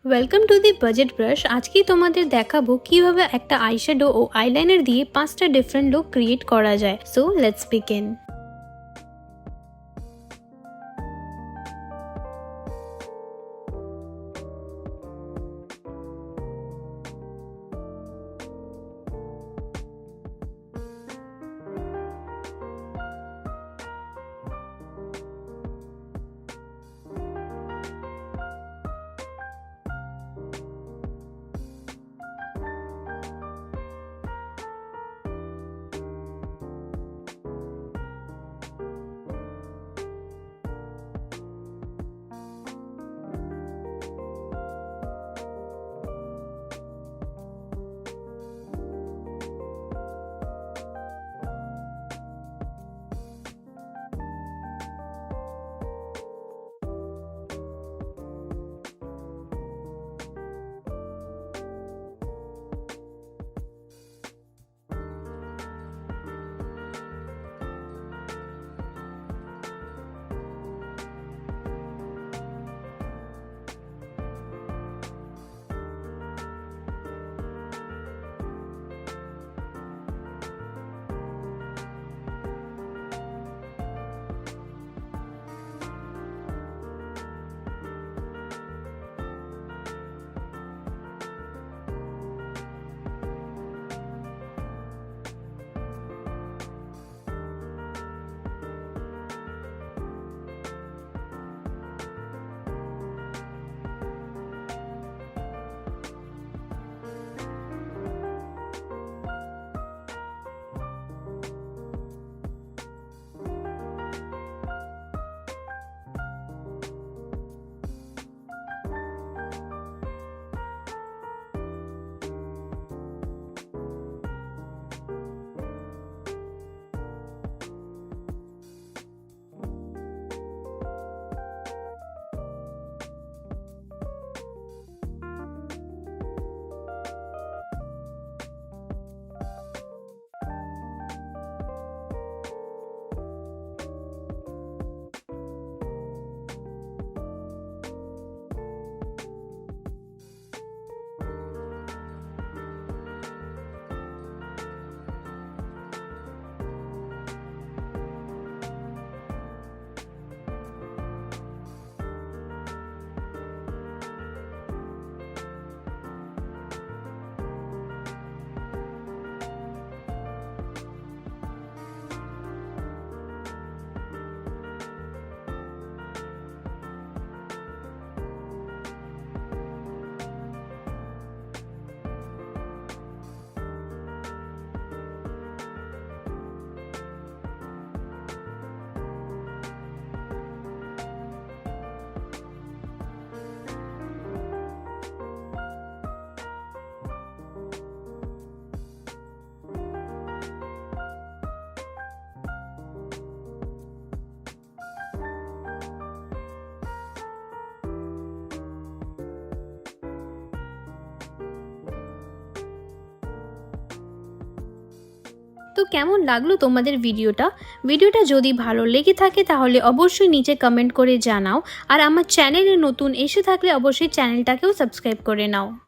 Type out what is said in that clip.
Welcome to the budget brush. আজকেই তোমাদের দেখাবো কিভাবে একটা আইশ্যাডো ও আইলাইনার দিয়ে 5টা ডিফারেন্ট লুক ক্রিয়েট করা যায়। So let's begin. তো কেমন লাগলো তোমাদের ভিডিওটা যদি ভালো লেগে থাকে তাহলে অবশ্যই নিচে কমেন্ট করে জানাও। আর আমার চ্যানেলে নতুন এসে থাকলে অবশ্যই চ্যানেলটাকেও সাবস্ক্রাইব করে নাও।